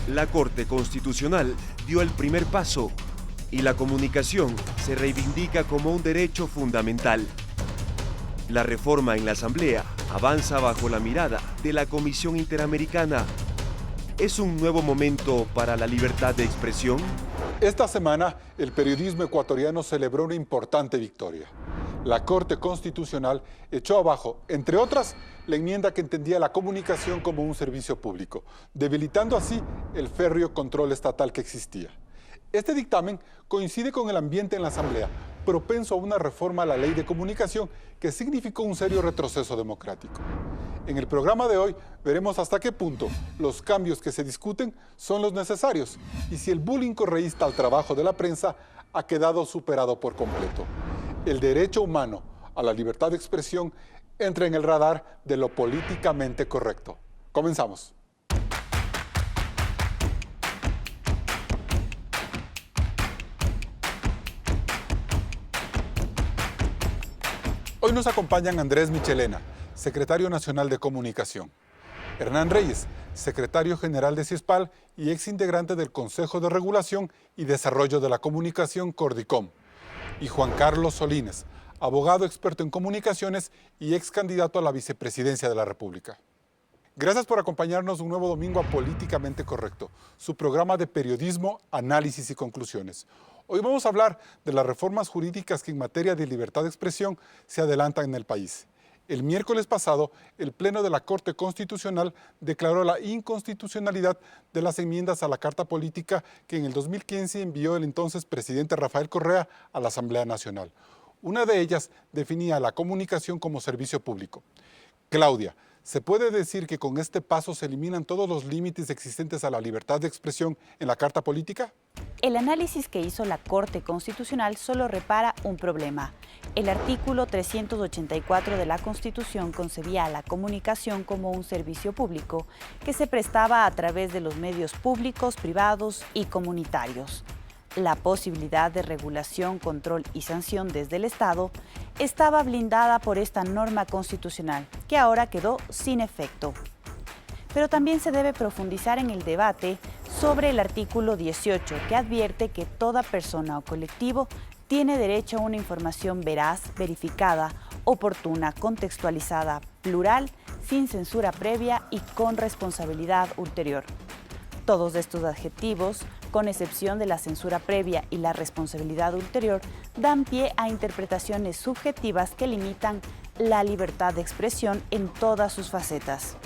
La Corte Constitucional dio el primer paso y la comunicación se reivindica como un derecho fundamental. La reforma en la Asamblea avanza bajo la mirada de la Comisión Interamericana. ¿Es un nuevo momento para la libertad de expresión? Esta semana, el periodismo ecuatoriano celebró una importante victoria. La Corte Constitucional echó abajo, entre otras, la enmienda que entendía la comunicación como un servicio público, debilitando así el férreo control estatal que existía. Este dictamen coincide con el ambiente en la Asamblea, propenso a una reforma a la ley de comunicación que significó un serio retroceso democrático. En el programa de hoy veremos hasta qué punto los cambios que se discuten son los necesarios y si el bullying correísta al trabajo de la prensa ha quedado superado por completo. El derecho humano a la libertad de expresión entra en el radar de lo políticamente correcto. Comenzamos. Hoy nos acompañan Andrés Michelena, secretario nacional de Comunicación; Hernán Reyes, secretario general de CIESPAL y exintegrante del Consejo de Regulación y Desarrollo de la Comunicación, Cordicom; y Juan Carlos Solines, abogado experto en comunicaciones y ex candidato a la vicepresidencia de la República. Gracias por acompañarnos un nuevo domingo a Políticamente Correcto, su programa de periodismo, análisis y conclusiones. Hoy vamos a hablar de las reformas jurídicas que en materia de libertad de expresión se adelantan en el país. El miércoles pasado, el Pleno de la Corte Constitucional declaró la inconstitucionalidad de las enmiendas a la Carta Política que en el 2015 envió el entonces presidente Rafael Correa a la Asamblea Nacional. Una de ellas definía la comunicación como servicio público. Claudia, ¿se puede decir que con este paso se eliminan todos los límites existentes a la libertad de expresión en la Carta Política? El análisis que hizo la Corte Constitucional solo repara un problema. El artículo 384 de la Constitución concebía a la comunicación como un servicio público que se prestaba a través de los medios públicos, privados y comunitarios. La posibilidad de regulación, control y sanción desde el Estado estaba blindada por esta norma constitucional, que ahora quedó sin efecto. Pero también se debe profundizar en el debate sobre el artículo 18, que advierte que toda persona o colectivo tiene derecho a una información veraz, verificada, oportuna, contextualizada, plural, sin censura previa y con responsabilidad ulterior. Todos estos adjetivos, con excepción de la censura previa y la responsabilidad ulterior, dan pie a interpretaciones subjetivas que limitan la libertad de expresión en todas sus facetas.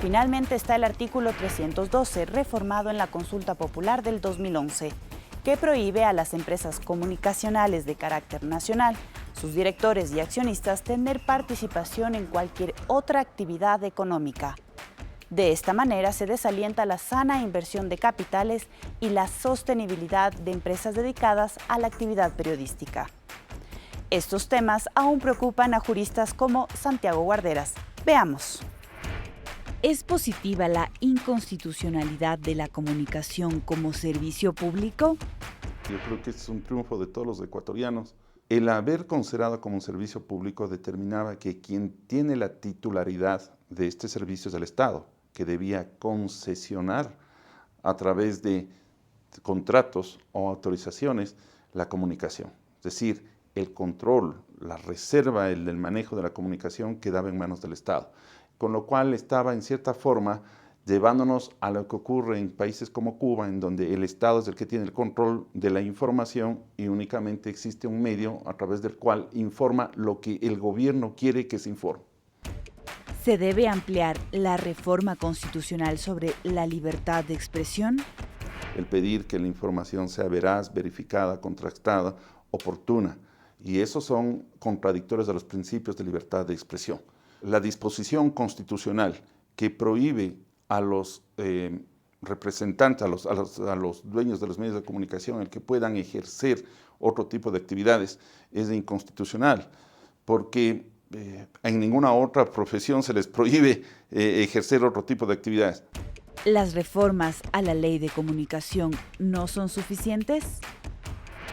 Finalmente está el artículo 312, reformado en la consulta popular del 2011, que prohíbe a las empresas comunicacionales de carácter nacional, sus directores y accionistas, tener participación en cualquier otra actividad económica. De esta manera se desalienta la sana inversión de capitales y la sostenibilidad de empresas dedicadas a la actividad periodística. Estos temas aún preocupan a juristas como Santiago Guarderas. Veamos. ¿Es positiva la inconstitucionalidad de la comunicación como servicio público? Yo creo que es un triunfo de todos los ecuatorianos. El haber considerado como un servicio público determinaba que quien tiene la titularidad de este servicio es el Estado, que debía concesionar a través de contratos o autorizaciones la comunicación. Es decir, el control, la reserva, el manejo de la comunicación quedaba en manos del Estado, con lo cual estaba en cierta forma llevándonos a lo que ocurre en países como Cuba, en donde el Estado es el que tiene el control de la información y únicamente existe un medio a través del cual informa lo que el gobierno quiere que se informe. ¿Se debe ampliar la reforma constitucional sobre la libertad de expresión? El pedir que la información sea veraz, verificada, contrastada, oportuna, y esos son contradictorios de los principios de libertad de expresión. La disposición constitucional que prohíbe a los representantes, a los dueños de los medios de comunicación, el que puedan ejercer otro tipo de actividades, es inconstitucional, porque en ninguna otra profesión se les prohíbe ejercer otro tipo de actividades. ¿Las reformas a la ley de comunicación no son suficientes?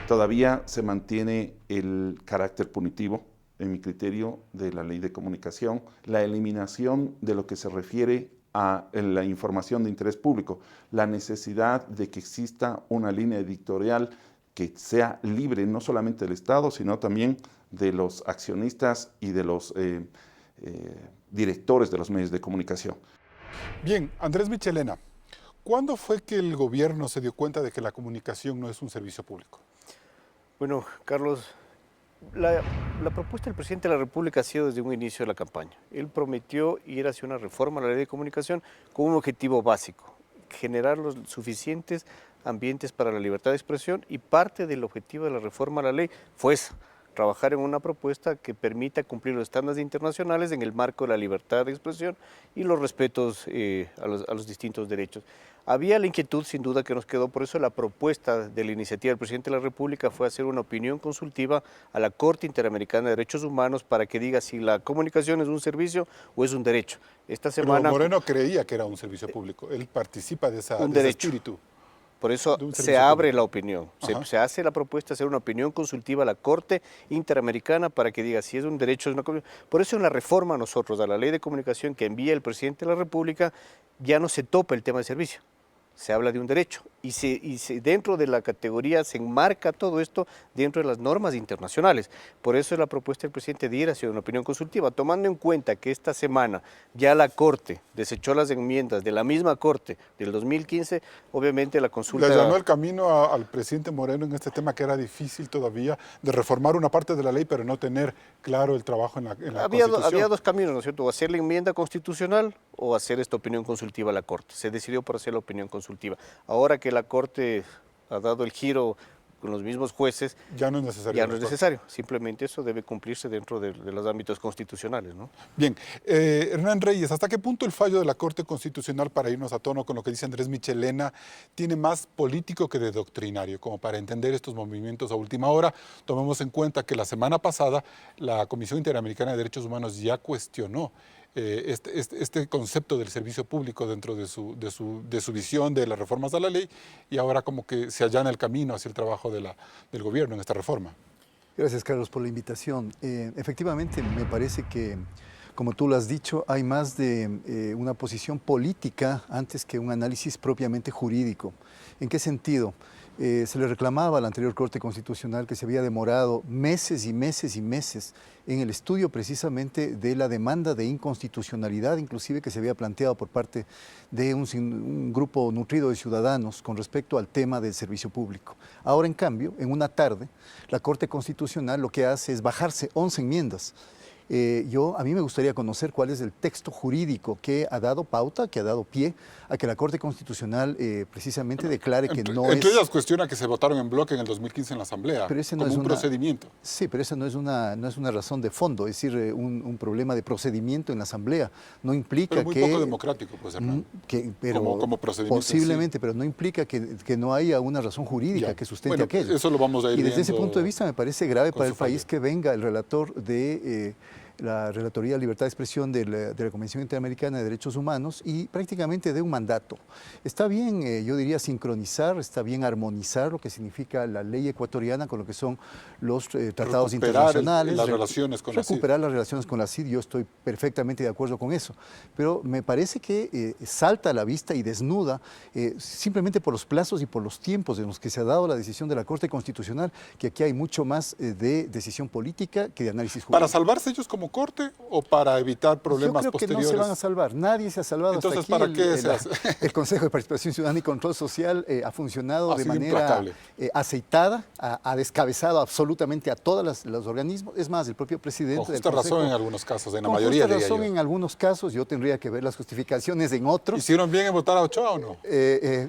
Todavía se mantiene el carácter punitivo, en mi criterio, de la ley de comunicación, la eliminación de lo que se refiere a la información de interés público, la necesidad de que exista una línea editorial que sea libre no solamente del Estado, sino también de los accionistas y de los directores de los medios de comunicación. Bien, Andrés Michelena, ¿cuándo fue que el gobierno se dio cuenta de que la comunicación no es un servicio público? Bueno, Carlos, la propuesta del presidente de la República ha sido desde un inicio de la campaña. Él prometió ir hacia una reforma a la ley de comunicación con un objetivo básico: generar los suficientes ambientes para la libertad de expresión, y parte del objetivo de la reforma a la ley fue esa: trabajar en una propuesta que permita cumplir los estándares internacionales en el marco de la libertad de expresión y los respetos a los distintos derechos. Había la inquietud, sin duda, que nos quedó, por eso la propuesta de la iniciativa del presidente de la República fue hacer una opinión consultiva a la Corte Interamericana de Derechos Humanos para que diga si la comunicación es un servicio o es un derecho. Esta semana, Pero Moreno creía que era un servicio público, él participa de ese espíritu. Por eso se abre la opinión, se hace la propuesta de hacer una opinión consultiva a la Corte Interamericana para que diga si es un derecho o es una comunicación. Por eso en la reforma nosotros a la ley de comunicación que envía el presidente de la República ya no se topa el tema de servicio, se habla de un derecho y dentro de la categoría se enmarca todo esto dentro de las normas internacionales. Por eso es la propuesta del presidente de ir hacia una opinión consultiva, tomando en cuenta que esta semana ya la Corte desechó las enmiendas de la misma Corte del 2015, obviamente la consulta... Le allanó el camino al presidente Moreno en este tema, que era difícil todavía de reformar una parte de la ley, pero no tener claro el trabajo en la Constitución. Había dos caminos, ¿no es cierto? O hacer la enmienda constitucional o hacer esta opinión consultiva a la Corte. Se decidió por hacer la opinión consultiva. Ahora que la Corte ha dado el giro con los mismos jueces, ya no es necesario. Ya no es necesario, simplemente eso debe cumplirse dentro de los ámbitos constitucionales, ¿no? Bien, Hernán Reyes, ¿hasta qué punto el fallo de la Corte Constitucional, para irnos a tono con lo que dice Andrés Michelena, tiene más político que de doctrinario? Como para entender estos movimientos a última hora, tomemos en cuenta que la semana pasada la Comisión Interamericana de Derechos Humanos ya cuestionó este concepto del servicio público dentro de su visión de las reformas a la ley, y ahora como que se allana el camino hacia el trabajo del gobierno en esta reforma. Gracias, Carlos, por la invitación. Efectivamente, me parece que, como tú lo has dicho, hay más de una posición política antes que un análisis propiamente jurídico. ¿En qué sentido? Se le reclamaba a la anterior Corte Constitucional que se había demorado meses y meses y meses en el estudio precisamente de la demanda de inconstitucionalidad, inclusive que se había planteado por parte de un grupo nutrido de ciudadanos con respecto al tema del servicio público. Ahora, en cambio, en una tarde, la Corte Constitucional lo que hace es bajarse 11 enmiendas. A mí me gustaría conocer cuál es el texto jurídico que ha dado pauta, que ha dado pie a que la Corte Constitucional precisamente declare que Entre ellas cuestiona que se votaron en bloque en el 2015 en la Asamblea, pero ese no como es un procedimiento. Sí, pero esa no es una razón de fondo, es decir, un problema de procedimiento en la Asamblea. No implica pero muy poco democrático, pues, Hernán. Como procedimiento. Posiblemente, sí. Pero no implica que no haya una razón jurídica que sustente aquello. Eso lo vamos a ir Y desde ese punto de vista me parece grave para el país que venga el relator de la Relatoría de Libertad de Expresión de la Convención Interamericana de Derechos Humanos y prácticamente de un mandato. Está bien, yo diría, sincronizar, está bien armonizar lo que significa la ley ecuatoriana con lo que son los tratados internacionales. Recuperar las relaciones con la CID, yo estoy perfectamente de acuerdo con eso. Pero me parece que salta a la vista y desnuda, simplemente por los plazos y por los tiempos en los que se ha dado la decisión de la Corte Constitucional, que aquí hay mucho más de decisión política que de análisis jurídico. Para salvarse ellos como Corte o para evitar problemas posteriores? Yo creo que no se van a salvar, nadie se ha salvado. Entonces, hasta aquí. ¿para qué se hace? El Consejo de Participación Ciudadana y Control Social ha funcionado de manera implacable, aceitada, ha descabezado absolutamente a todos los organismos. Es más, el propio presidente con del justa Consejo, razón en algunos casos, en la mayoría con justa diría razón yo. en algunos casos, yo tendría que ver las justificaciones en otros. ¿Hicieron bien en votar a Ochoa o no?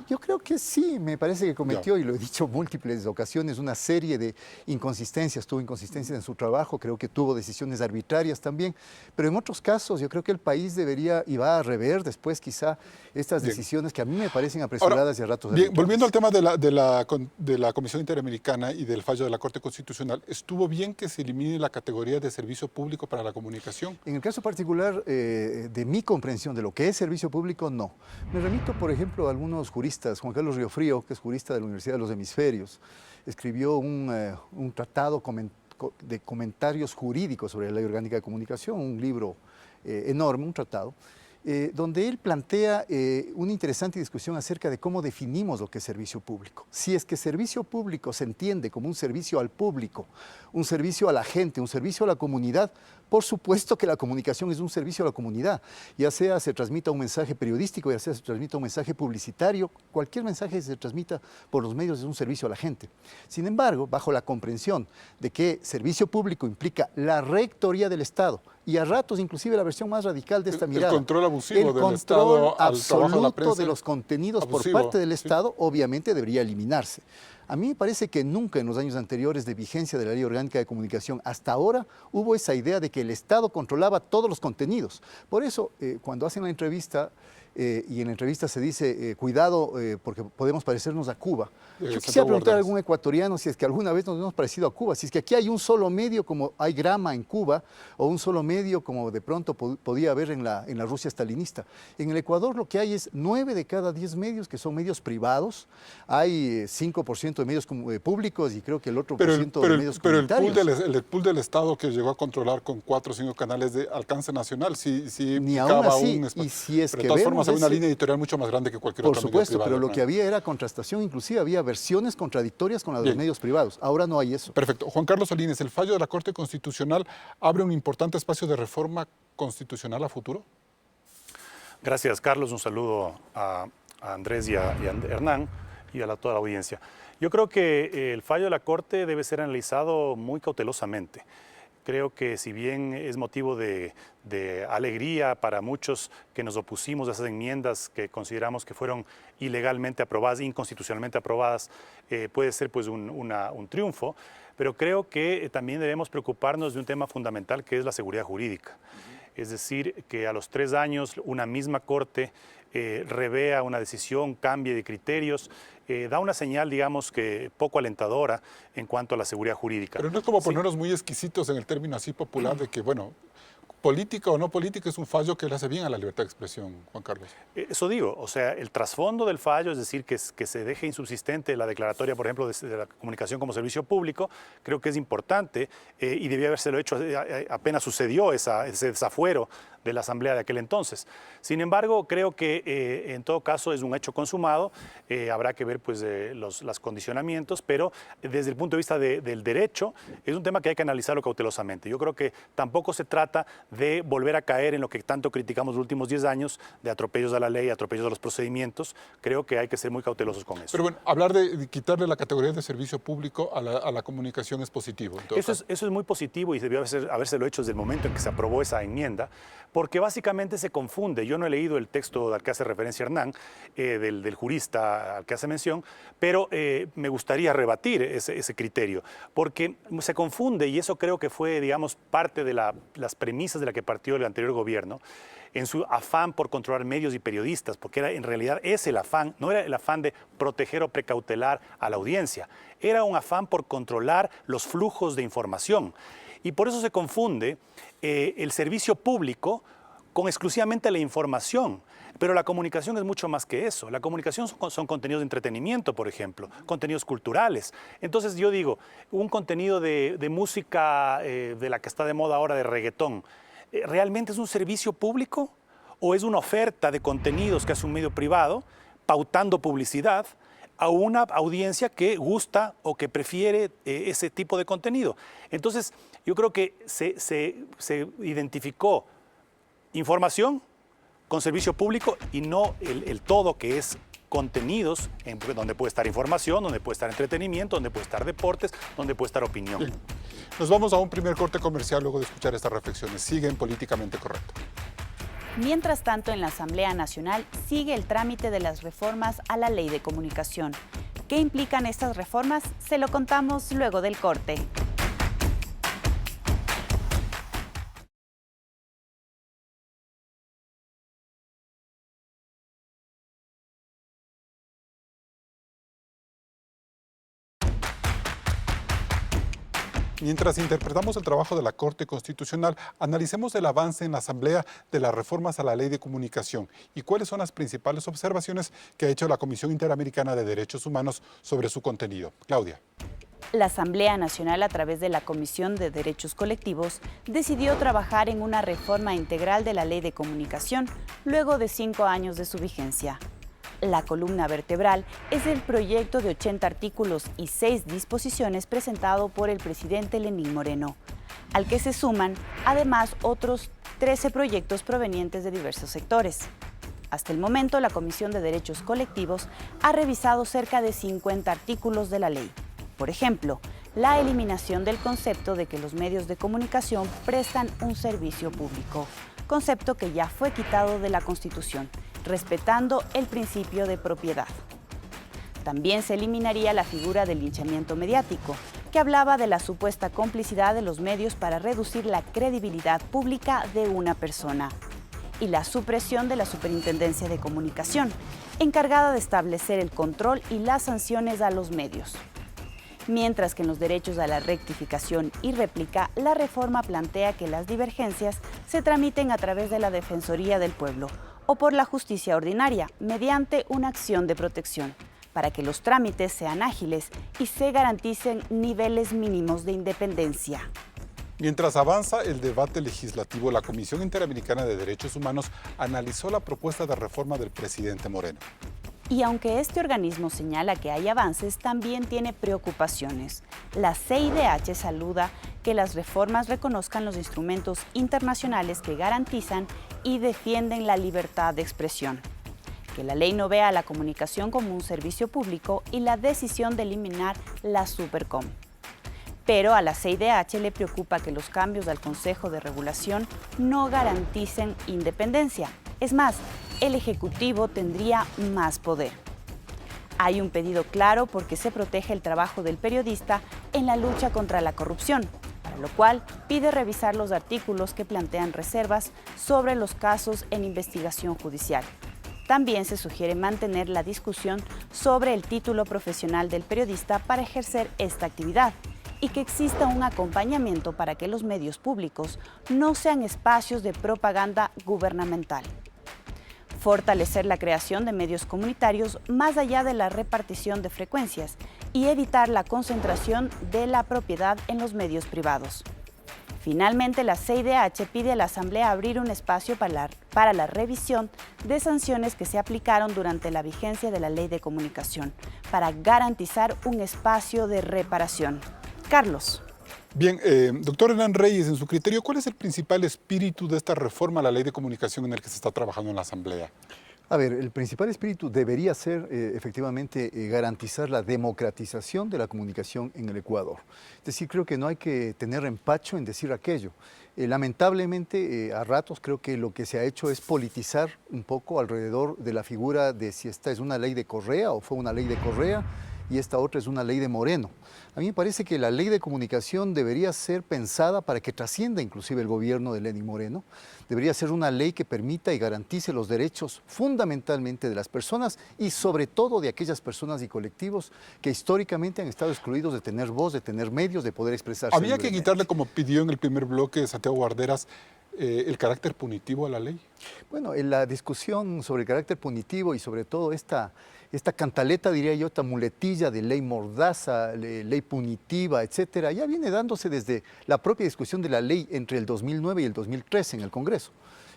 Yo creo que sí, me parece que cometió, y lo he dicho múltiples ocasiones, una serie de inconsistencias. Tuvo inconsistencias en su trabajo, creo que tuvo decisiones arbitrarias también, pero en otros casos yo creo que el país debería y va a rever después quizá estas decisiones que a mí me parecen apresuradas y a ratos. Bien, volviendo al tema de la Comisión Interamericana y del fallo de la Corte Constitucional, ¿estuvo bien que se elimine la categoría de servicio público para la comunicación? En el caso particular de mi comprensión de lo que es servicio público, no. Me remito, por ejemplo, a algunos juristas. Juan Carlos Riofrío, que es jurista de la Universidad de los Hemisferios, escribió un tratado de comentarios jurídicos sobre la Ley Orgánica de Comunicación, un libro enorme, un tratado, donde él plantea una interesante discusión acerca de cómo definimos lo que es servicio público. Si es que servicio público se entiende como un servicio al público, un servicio a la gente, un servicio a la comunidad, por supuesto que la comunicación es un servicio a la comunidad, ya sea se transmita un mensaje periodístico, ya sea se transmita un mensaje publicitario, cualquier mensaje que se transmita por los medios es un servicio a la gente. Sin embargo, bajo la comprensión de que servicio público implica la rectoría del Estado, y a ratos inclusive la versión más radical de esta mirada. El control abusivo del control Estado al trabajo de la prensa. de los contenidos Abusivo, por parte del sí. Estado obviamente debería eliminarse. A mí me parece que nunca en los años anteriores de vigencia de la Ley Orgánica de Comunicación hasta ahora hubo esa idea de que el Estado controlaba todos los contenidos. Por eso, cuando hacen la entrevista, y en la entrevista se dice, cuidado porque podemos parecernos a Cuba. Yo quisiera preguntar a algún ecuatoriano si es que alguna vez nos hemos parecido a Cuba, si es que aquí hay un solo medio como hay Grama en Cuba, o un solo medio como de pronto podía haber en la Rusia stalinista. En el Ecuador lo que hay es 9 de cada 10 medios que son medios privados, hay 5% de medios públicos y creo que el otro por ciento de medios comunitarios. Pero el pool del Estado que llegó a controlar con 4 o 5 canales de alcance nacional, ni aún así, y si es pero que de todas formas hay una ese, línea editorial mucho más grande que cualquier otro medio privado. Por supuesto, pero lo que había era contrastación, inclusive había versiones contradictorias con las de los medios privados. Ahora no hay eso. Perfecto. Juan Carlos Solines, ¿el fallo de la Corte Constitucional abre un importante espacio de reforma constitucional a futuro? Gracias, Carlos. Un saludo a Andrés y a Hernán y a toda la audiencia. Yo creo que el fallo de la Corte debe ser analizado muy cautelosamente. Creo que si bien es motivo de alegría para muchos que nos opusimos a esas enmiendas que consideramos que fueron ilegalmente aprobadas, inconstitucionalmente aprobadas, puede ser pues un triunfo, pero creo que también debemos preocuparnos de un tema fundamental que es la seguridad jurídica. Es decir, que a los 3 años una misma Corte revea una decisión, cambie de criterios, da una señal, digamos, que poco alentadora en cuanto a la seguridad jurídica. Pero no es como ponernos muy exquisitos en el término así popular de que, bueno, política o no política es un fallo que le hace bien a la libertad de expresión, Juan Carlos. Eso digo, o sea, el trasfondo del fallo, es decir, que se deje insubsistente la declaratoria, por ejemplo, de la comunicación como servicio público, creo que es importante y debía habérselo hecho apenas sucedió ese desafuero de la Asamblea de aquel entonces. Sin embargo, creo que en todo caso es un hecho consumado, habrá que ver pues los condicionamientos, pero desde el punto de vista del derecho es un tema que hay que analizarlo cautelosamente. Yo creo que tampoco se trata de volver a caer en lo que tanto criticamos los últimos 10 años, de atropellos a la ley, atropellos a los procedimientos. Creo que hay que ser muy cautelosos con eso. Pero bueno, hablar de quitarle la categoría de servicio público a la comunicación es positivo. Eso es muy positivo y debió habérselo hecho desde el momento en que se aprobó esa enmienda, porque básicamente se confunde. Yo no he leído el texto al que hace referencia Hernán, del jurista al que hace mención, pero me gustaría rebatir ese criterio, porque se confunde, y eso creo que fue, digamos, parte de las premisas de la que partió el anterior gobierno, en su afán por controlar medios y periodistas, porque en realidad es el afán, no era el afán de proteger o precautelar a la audiencia, era un afán por controlar los flujos de información. Y por eso se confunde el servicio público con exclusivamente la información. Pero la comunicación es mucho más que eso. La comunicación son contenidos de entretenimiento, por ejemplo, contenidos culturales. Entonces yo digo, un contenido de música de la que está de moda ahora, de reggaetón, ¿realmente es un servicio público o es una oferta de contenidos que hace un medio privado pautando publicidad a una audiencia que gusta o que prefiere ese tipo de contenido? Entonces yo creo que se identificó información con servicio público y no el todo, que es contenidos donde puede estar información, donde puede estar entretenimiento, donde puede estar deportes, donde puede estar opinión. Bien. Nos vamos a un primer corte comercial luego de escuchar estas reflexiones. Siguen Políticamente Correcto. Mientras tanto, en la Asamblea Nacional sigue el trámite de las reformas a la Ley de Comunicación. ¿Qué implican estas reformas? Se lo contamos luego del corte. Mientras interpretamos el trabajo de la Corte Constitucional, analicemos el avance en la Asamblea de las reformas a la Ley de Comunicación y cuáles son las principales observaciones que ha hecho la Comisión Interamericana de Derechos Humanos sobre su contenido. Claudia. La Asamblea Nacional, a través de la Comisión de Derechos Colectivos, decidió trabajar en una reforma integral de la Ley de Comunicación luego de 5 años de su vigencia. La columna vertebral es el proyecto de 80 artículos y 6 disposiciones presentado por el presidente Lenín Moreno, al que se suman además otros 13 proyectos provenientes de diversos sectores. Hasta el momento, la Comisión de Derechos Colectivos ha revisado cerca de 50 artículos de la ley. Por ejemplo, la eliminación del concepto de que los medios de comunicación prestan un servicio público, concepto que ya fue quitado de la Constitución, respetando el principio de propiedad. También se eliminaría la figura del linchamiento mediático, que hablaba de la supuesta complicidad de los medios para reducir la credibilidad pública de una persona, y la supresión de la Superintendencia de Comunicación, encargada de establecer el control y las sanciones a los medios. Mientras que en los derechos a la rectificación y réplica, la reforma plantea que las divergencias se tramiten a través de la Defensoría del Pueblo o por la justicia ordinaria, mediante una acción de protección, para que los trámites sean ágiles y se garanticen niveles mínimos de independencia. Mientras avanza el debate legislativo, la Comisión Interamericana de Derechos Humanos analizó la propuesta de reforma del presidente Moreno. Y aunque este organismo señala que hay avances, también tiene preocupaciones. La CIDH saluda que las reformas reconozcan los instrumentos internacionales que garantizan y defienden la libertad de expresión, que la ley no vea a la comunicación como un servicio público y la decisión de eliminar la Supercom. Pero a la CIDH le preocupa que los cambios al Consejo de Regulación no garanticen independencia. Es más, el Ejecutivo tendría más poder. Hay un pedido claro porque se protege el trabajo del periodista en la lucha contra la corrupción, para lo cual pide revisar los artículos que plantean reservas sobre los casos en investigación judicial. También se sugiere mantener la discusión sobre el título profesional del periodista para ejercer esta actividad y que exista un acompañamiento para que los medios públicos no sean espacios de propaganda gubernamental. Fortalecer la creación de medios comunitarios más allá de la repartición de frecuencias y evitar la concentración de la propiedad en los medios privados. Finalmente, la CIDH pide a la Asamblea abrir un espacio para la revisión de sanciones que se aplicaron durante la vigencia de la Ley de Comunicación, para garantizar un espacio de reparación. Carlos. Bien, doctor Hernán Reyes, en su criterio, ¿cuál es el principal espíritu de esta reforma a la Ley de Comunicación en el que se está trabajando en la Asamblea? A ver, el principal espíritu debería ser efectivamente garantizar la democratización de la comunicación en el Ecuador. Es decir, creo que no hay que tener empacho en decir aquello. Lamentablemente, a ratos creo que lo que se ha hecho es politizar un poco alrededor de la figura de si esta es una ley de Correa o fue una ley de Correa y esta otra es una ley de Moreno. A mí me parece que la ley de comunicación debería ser pensada para que trascienda inclusive el gobierno de Lenín Moreno. Debería ser una ley que permita y garantice los derechos fundamentalmente de las personas y sobre todo de aquellas personas y colectivos que históricamente han estado excluidos de tener voz, de tener medios, de poder expresarse ¿Había que libremente. quitarle, como pidió en el primer bloque Santiago Guarderas, el carácter punitivo a la ley? Bueno, en la discusión sobre el carácter punitivo y sobre todo esta cantaleta, diría yo, esta muletilla de ley mordaza, ley punitiva, etcétera, ya viene dándose desde la propia discusión de la ley entre el 2009 y el 2013 en el Congreso.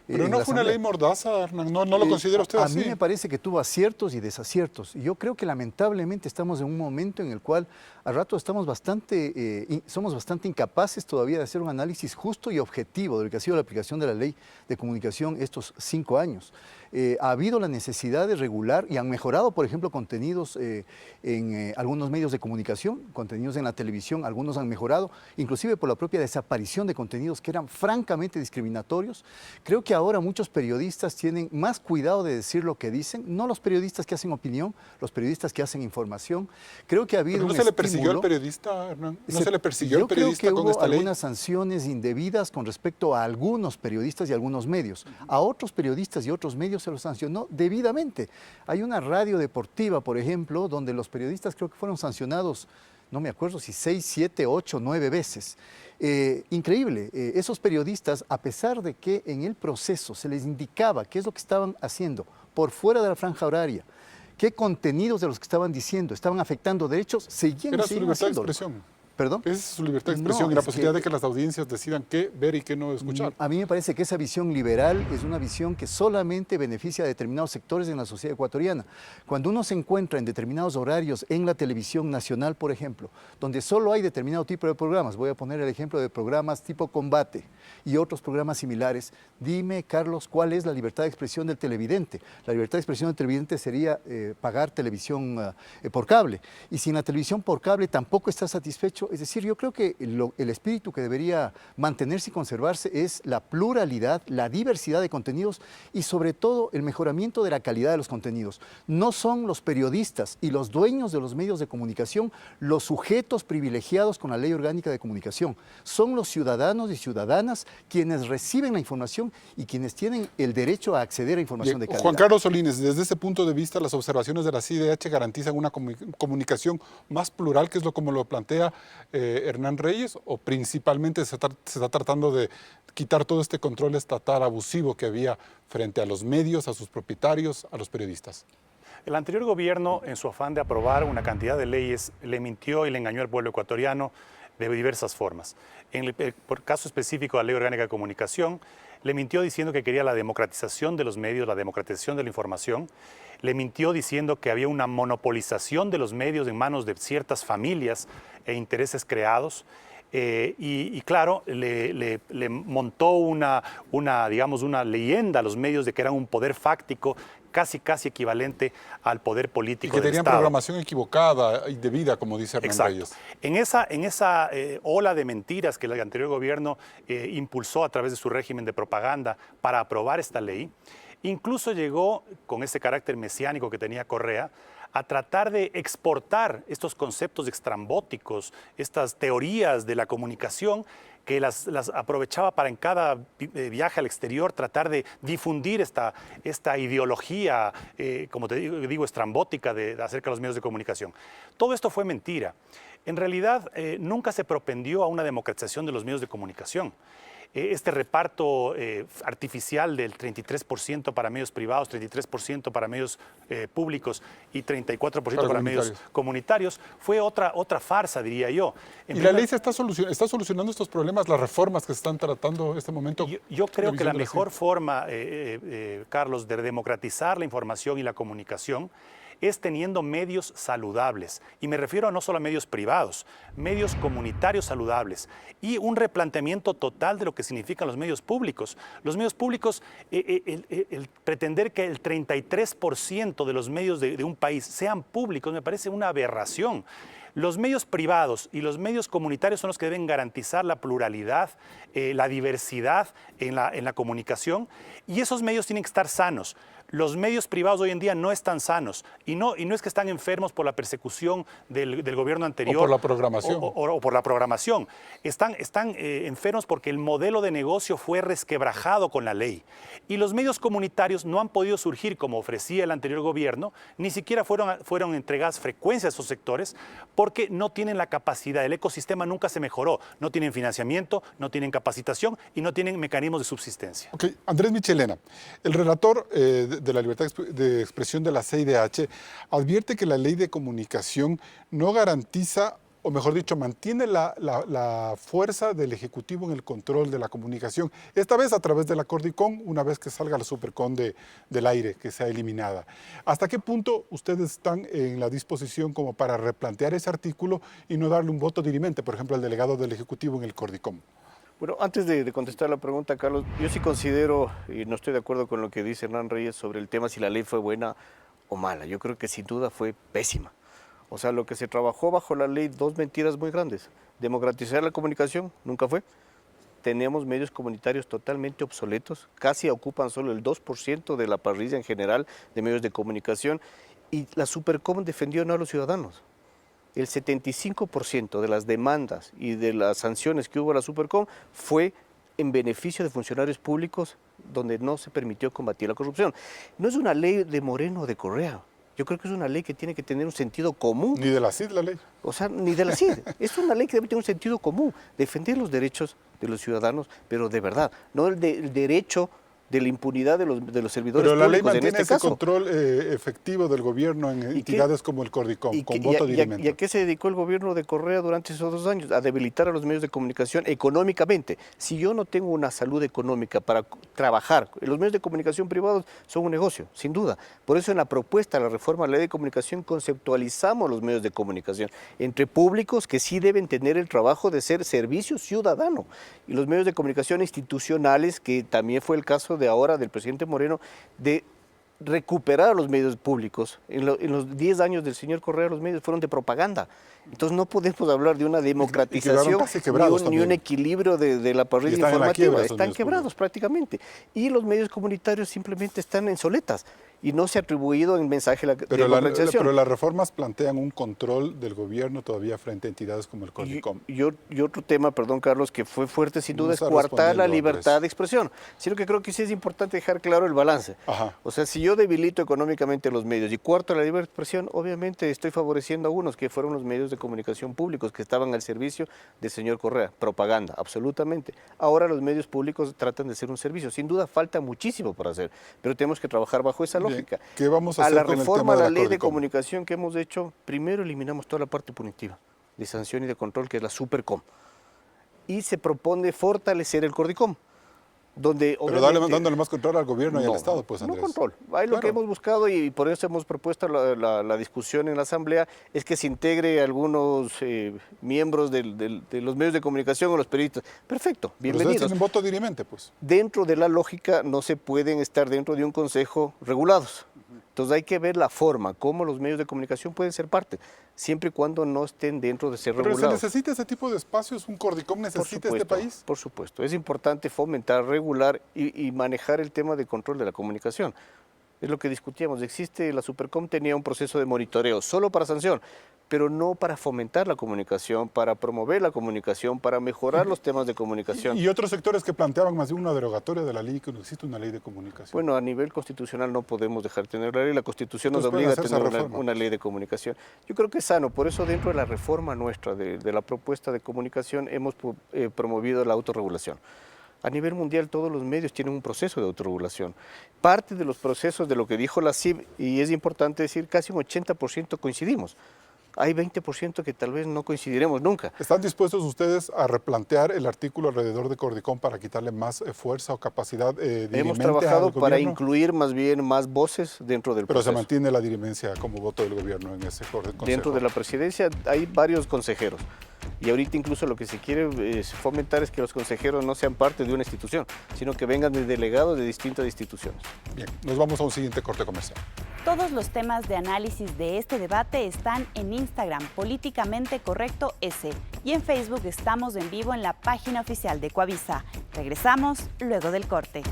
Pero no fue una ley mordaza, Hernán, ¿no lo considera usted así? A mí me parece que tuvo aciertos y desaciertos. Y yo creo que lamentablemente estamos en un momento en el cual a rato somos bastante incapaces todavía de hacer un análisis justo y objetivo de lo que ha sido la aplicación de la ley de comunicación estos 5 años. Ha habido la necesidad de regular y han mejorado, por ejemplo, contenidos en algunos medios de comunicación, contenidos en la televisión, algunos han mejorado, inclusive por la propia desaparición de contenidos que eran francamente discriminatorios. Creo que ahora muchos periodistas tienen más cuidado de decir lo que dicen, no los periodistas que hacen opinión, los periodistas que hacen información. Creo que ha habido ¿No se le persiguió al periodista, Hernán? ¿No se le persiguió al periodista con esta ley? Yo creo que hubo algunas sanciones indebidas con respecto a algunos periodistas y algunos medios. A otros periodistas y otros medios se los sancionó debidamente. Hay una radio deportiva, por ejemplo, donde los periodistas creo que fueron sancionados, no me acuerdo si 6, 7, 8, 9 veces. Increíble, esos periodistas, a pesar de que en el proceso se les indicaba qué es lo que estaban haciendo por fuera de la franja horaria, qué contenidos de los que estaban diciendo estaban afectando derechos, seguían Era su libertad de haciéndolo. expresión. ¿Perdón? Esa es su libertad de expresión No, y la es posibilidad que- de que las audiencias decidan qué ver y qué no escuchar. A mí me parece que esa visión liberal es una visión que solamente beneficia a determinados sectores en la sociedad ecuatoriana. Cuando uno se encuentra en determinados horarios en la televisión nacional, por ejemplo, donde solo hay determinado tipo de programas, voy a poner el ejemplo de programas tipo Combate y otros programas similares, dime, Carlos, ¿cuál es la libertad de expresión del televidente? La libertad de expresión del televidente sería pagar televisión por cable. Y si en la televisión por cable tampoco está satisfecho, es decir, yo creo que el espíritu que debería mantenerse y conservarse es la pluralidad, la diversidad de contenidos y sobre todo el mejoramiento de la calidad de los contenidos. No son los periodistas y los dueños de los medios de comunicación los sujetos privilegiados con la Ley Orgánica de Comunicación. Son los ciudadanos y ciudadanas quienes reciben la información y quienes tienen el derecho a acceder a información de calidad. Juan Carlos Solines, desde ese punto de vista, las observaciones de la CIDH garantizan una comunicación más plural, que es como lo plantea Hernán Reyes, o principalmente se está tratando de quitar todo este control estatal abusivo que había frente a los medios, a sus propietarios, a los periodistas. El anterior gobierno, en su afán de aprobar una cantidad de leyes, le mintió y le engañó al pueblo ecuatoriano de diversas formas. En el caso específico de la Ley Orgánica de Comunicación, le mintió diciendo que quería la democratización de los medios, la democratización de la información. Le mintió diciendo que había una monopolización de los medios en manos de ciertas familias e intereses creados. Y claro, le montó digamos, una leyenda a los medios de que eran un poder fáctico casi equivalente al poder político y que del tenían Estado. programación equivocada y debida, como dice Hernán Exacto. Reyes. En esa ola de mentiras que el anterior gobierno impulsó a través de su régimen de propaganda para aprobar esta ley, incluso llegó, con ese carácter mesiánico que tenía Correa, a tratar de exportar estos conceptos extrambóticos, estas teorías de la comunicación, que las aprovechaba para en cada viaje al exterior tratar de difundir esta ideología, como te digo, estrambótica acerca de los medios de comunicación. Todo esto fue mentira. En realidad, nunca se propendió a una democratización de los medios de comunicación. Este reparto artificial del 33% para medios privados, 33% para medios públicos y 34% para medios comunitarios fue otra farsa, diría yo. ¿Y la ley está solucionando estos problemas, las reformas que se están tratando en este momento? Yo creo que la mejor forma, Carlos, de democratizar la información y la comunicación es teniendo medios saludables. Y me refiero no solo a medios privados, medios comunitarios saludables y un replanteamiento total de lo que significan los medios públicos. Los medios públicos, el pretender que el 33% de los medios de un país sean públicos me parece una aberración. Los medios privados y los medios comunitarios son los que deben garantizar la pluralidad, la diversidad en la comunicación, y esos medios tienen que estar sanos. Los medios privados hoy en día no están sanos y no es que están enfermos por la persecución del gobierno anterior. O por la programación. O por la programación. Están enfermos porque el modelo de negocio fue resquebrajado con la ley. Y los medios comunitarios no han podido surgir como ofrecía el anterior gobierno, ni siquiera fueron entregadas frecuencias a esos sectores porque no tienen la capacidad. El ecosistema nunca se mejoró. No tienen financiamiento, no tienen capacitación y no tienen mecanismos de subsistencia. Ok, Andrés Michelena, el relator de la libertad de expresión de la CIDH advierte que la ley de comunicación no garantiza, o mejor dicho, mantiene la fuerza del Ejecutivo en el control de la comunicación, esta vez a través de la Cordicom, una vez que salga la Supercom del aire, que sea eliminada. ¿Hasta qué punto ustedes están en la disposición como para replantear ese artículo y no darle un voto dirimente, por ejemplo, al delegado del Ejecutivo en el Cordicom? Bueno, antes de contestar la pregunta, Carlos, yo sí considero, y no estoy de acuerdo con lo que dice Hernán Reyes sobre el tema si la ley fue buena o mala. Yo creo que sin duda fue pésima. O sea, lo que se trabajó bajo la ley, dos mentiras muy grandes. Democratizar la comunicación, nunca fue. Tenemos medios comunitarios totalmente obsoletos, casi ocupan solo el 2% de la parrilla en general de medios de comunicación, y la Supercom defendió no a los ciudadanos. El 75% de las demandas y de las sanciones que hubo a la Supercom fue en beneficio de funcionarios públicos donde no se permitió combatir la corrupción. No es una ley de Moreno o de Correa. Yo creo que es una ley que tiene que tener un sentido común. Ni de la CID la ley. O sea, ni de la CID. Es una ley que debe tener un sentido común. Defender los derechos de los ciudadanos, pero de verdad. No el derecho de la impunidad de los servidores Pero la ley públicos en mantiene este ese caso. control efectivo del gobierno en entidades como el Cordicom, con voto dirimento. ¿Y a qué se dedicó el gobierno de Correa durante esos 2 años? A debilitar a los medios de comunicación económicamente. Si yo no tengo una salud económica para trabajar, los medios de comunicación privados son un negocio, sin duda. Por eso en la propuesta de la reforma a la ley de comunicación conceptualizamos los medios de comunicación entre públicos que sí deben tener el trabajo de ser servicio ciudadano, y los medios de comunicación institucionales, que también fue el caso de ahora del presidente Moreno, de recuperar a los medios públicos. En los 10 años del señor Correa los medios fueron de propaganda. Entonces no podemos hablar de una democratización ni un equilibrio de la parrilla informativa. Están quebrados prácticamente. Y los medios comunitarios simplemente están en soletas y no se ha atribuido en mensaje la democratización. Pero las reformas plantean un control del gobierno todavía frente a entidades como el Cordicom. Y otro tema, perdón Carlos, que fue fuerte sin duda, es coartar la libertad de expresión. Sino que creo que sí es importante dejar claro el balance. Ajá. O sea, si yo debilito económicamente los medios y cuarto la libertad de expresión, obviamente estoy favoreciendo a unos que fueron los medios de comunicación públicos que estaban al servicio del señor Correa. Propaganda, absolutamente. Ahora los medios públicos tratan de ser un servicio. Sin duda falta muchísimo por hacer, pero tenemos que trabajar bajo esa lógica. ¿Qué vamos a hacer la con reforma el tema a la de ley de comunicación que hemos hecho? Primero eliminamos toda la parte punitiva, de sanción y de control, que es la Supercom. Y se propone fortalecer el Cordicom, donde pero dándole más control al gobierno y al Estado, pues, Andrés. No control. Ahí lo que hemos buscado, y por eso hemos propuesto la discusión en la Asamblea, es que se integre algunos miembros de los medios de comunicación o los periodistas. Perfecto, bienvenidos. Pero ustedes tienen voto dirimente, pues. Dentro de la lógica no se pueden estar dentro de un consejo regulados. Entonces hay que ver la forma, cómo los medios de comunicación pueden ser parte, siempre y cuando no estén dentro de ser regulados. ¿Pero se necesita ese tipo de espacios? ¿Un Cordicom necesita este país? Por supuesto, es importante fomentar, regular y manejar el tema de control de la comunicación. Es lo que discutíamos, la Supercom tenía un proceso de monitoreo solo para sanción, pero no para fomentar la comunicación, para promover la comunicación, para mejorar los temas de comunicación. Y otros sectores que planteaban más bien una derogatoria de la ley, que no existe una ley de comunicación. Bueno, a nivel constitucional no podemos dejar de tener la ley, la Constitución nos obliga a tener una ley de comunicación. Yo creo que es sano, por eso dentro de la reforma nuestra, de la propuesta de comunicación, hemos promovido la autorregulación. A nivel mundial todos los medios tienen un proceso de autorregulación. Parte de los procesos de lo que dijo la CIB, y es importante decir, casi un 80% coincidimos. Hay 20% que tal vez no coincidiremos nunca. ¿Están dispuestos ustedes a replantear el artículo alrededor de Cordicom para quitarle más fuerza o capacidad dirimente? Hemos trabajado para incluir más bien más voces dentro del proceso. Pero se mantiene la dirimencia como voto del gobierno en ese consejo. Dentro de la presidencia hay varios consejeros. Y ahorita incluso lo que se quiere fomentar es que los consejeros no sean parte de una institución, sino que vengan de delegados de distintas instituciones. Bien, nos vamos a un siguiente corte comercial. Todos los temas de análisis de este debate están en Instagram, Políticamente Correcto S, y en Facebook estamos en vivo en la página oficial de Coavisa. Regresamos luego del corte.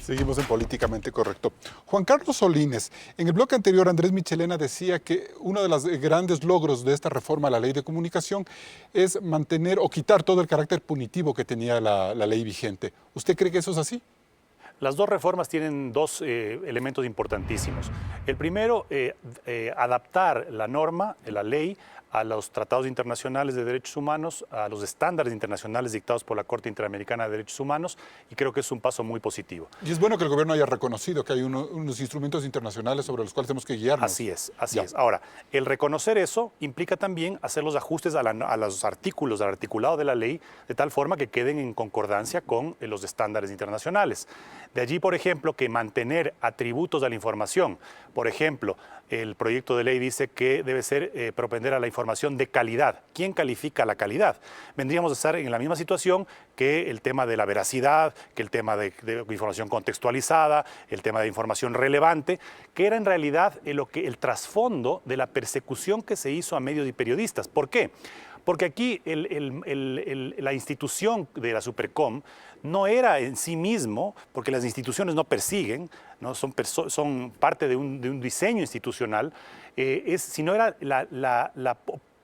Seguimos en Políticamente Correcto. Juan Carlos Solínez, en el bloque anterior Andrés Michelena decía que uno de los grandes logros de esta reforma a la ley de comunicación es mantener o quitar todo el carácter punitivo que tenía la ley vigente. ¿Usted cree que eso es así? Las dos reformas tienen dos elementos importantísimos. El primero, adaptar la norma, la ley, a los tratados internacionales de derechos humanos, a los estándares internacionales dictados por la Corte Interamericana de Derechos Humanos, y creo que es un paso muy positivo. Y es bueno que el gobierno haya reconocido que hay unos instrumentos internacionales sobre los cuales tenemos que guiarnos. Así es. Ahora, el reconocer eso implica también hacer los ajustes a los artículos, al articulado de la ley, de tal forma que queden en concordancia con los estándares internacionales. De allí, por ejemplo, que mantener atributos de la información. Por ejemplo, el proyecto de ley dice que debe ser propender a la información de calidad. ¿Quién califica la calidad? Vendríamos a estar en la misma situación que el tema de la veracidad, que el tema de información contextualizada, el tema de información relevante, que era en realidad el trasfondo de la persecución que se hizo a medios y periodistas. ¿Por qué? Porque aquí la institución de la Supercom no era en sí mismo, porque las instituciones no persiguen, ¿no? Son parte de un diseño institucional, sino era la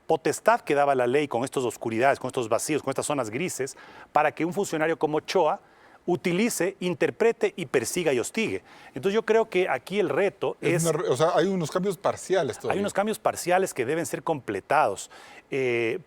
potestad que daba la ley con estas oscuridades, con estos vacíos, con estas zonas grises, para que un funcionario como Ochoa utilice, interprete y persiga y hostigue. Entonces yo creo que aquí el reto es... O sea, hay unos cambios parciales todavía. Hay unos cambios parciales que deben ser completados.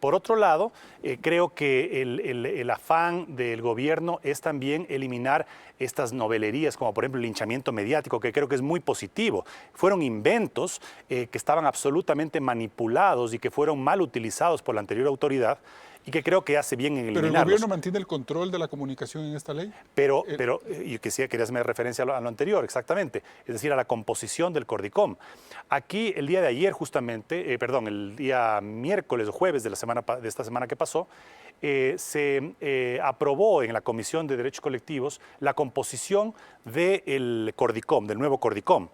Por otro lado, creo que el afán del gobierno es también eliminar estas novelerías, como por ejemplo el linchamiento mediático, que creo que es muy positivo. Fueron inventos que estaban absolutamente manipulados y que fueron mal utilizados por la anterior autoridad, y que creo que hace bien en eliminarlos. ¿Pero el gobierno mantiene el control de la comunicación en esta ley? Pero yo quería hacer referencia a lo anterior, exactamente, es decir, a la composición del Cordicom. Aquí, el día de ayer justamente, el día miércoles o jueves de esta semana que pasó, se aprobó en la Comisión de Derechos Colectivos la composición del Cordicom, del nuevo Cordicom,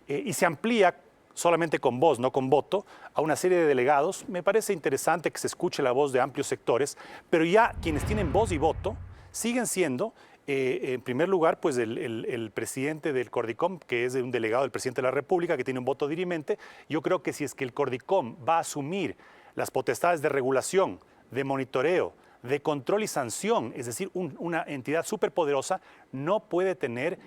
y se amplía solamente con voz, no con voto, a una serie de delegados. Me parece interesante que se escuche la voz de amplios sectores, pero ya quienes tienen voz y voto siguen siendo, en primer lugar, pues el presidente del Cordicom, que es un delegado del presidente de la República, que tiene un voto dirimente. Yo creo que si es que el Cordicom va a asumir las potestades de regulación, de monitoreo, de control y sanción, es decir, una entidad superpoderosa, no puede tener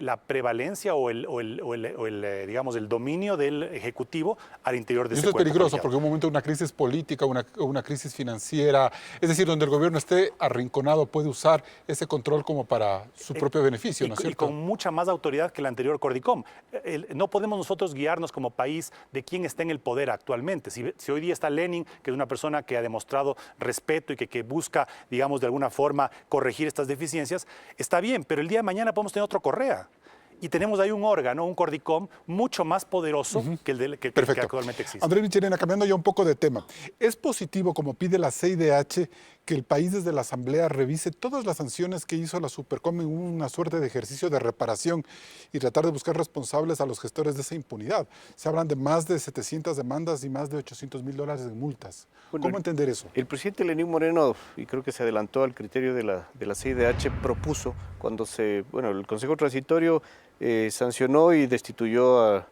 la prevalencia o digamos, el dominio del Ejecutivo al interior de ese cuerpo. Eso es peligroso, colegiado. porque en un momento de una crisis política, una crisis financiera, es decir, donde el gobierno esté arrinconado, puede usar ese control como para su propio beneficio, ¿no es cierto? Y con mucha más autoridad que el anterior Cordicom. No podemos nosotros guiarnos como país de quién está en el poder actualmente. Si hoy día está Lenin, que es una persona que ha demostrado respeto y que busca, digamos, de alguna forma corregir estas deficiencias, está bien, pero el día de mañana podemos tener otro Correa. Y tenemos ahí un órgano, un Cordicom, mucho más poderoso que el que actualmente existe. Andrés Michelena, cambiando ya un poco de tema, ¿es positivo, como pide la CIDH, que el país desde la Asamblea revise todas las sanciones que hizo la Supercom en una suerte de ejercicio de reparación y tratar de buscar responsables a los gestores de esa impunidad? Se hablan de más de 700 demandas y más de $800.000 en multas. Bueno, ¿Cómo entender eso? El presidente Lenín Moreno, y creo que se adelantó al criterio de la CIDH, propuso cuando el Consejo Transitorio sancionó y destituyó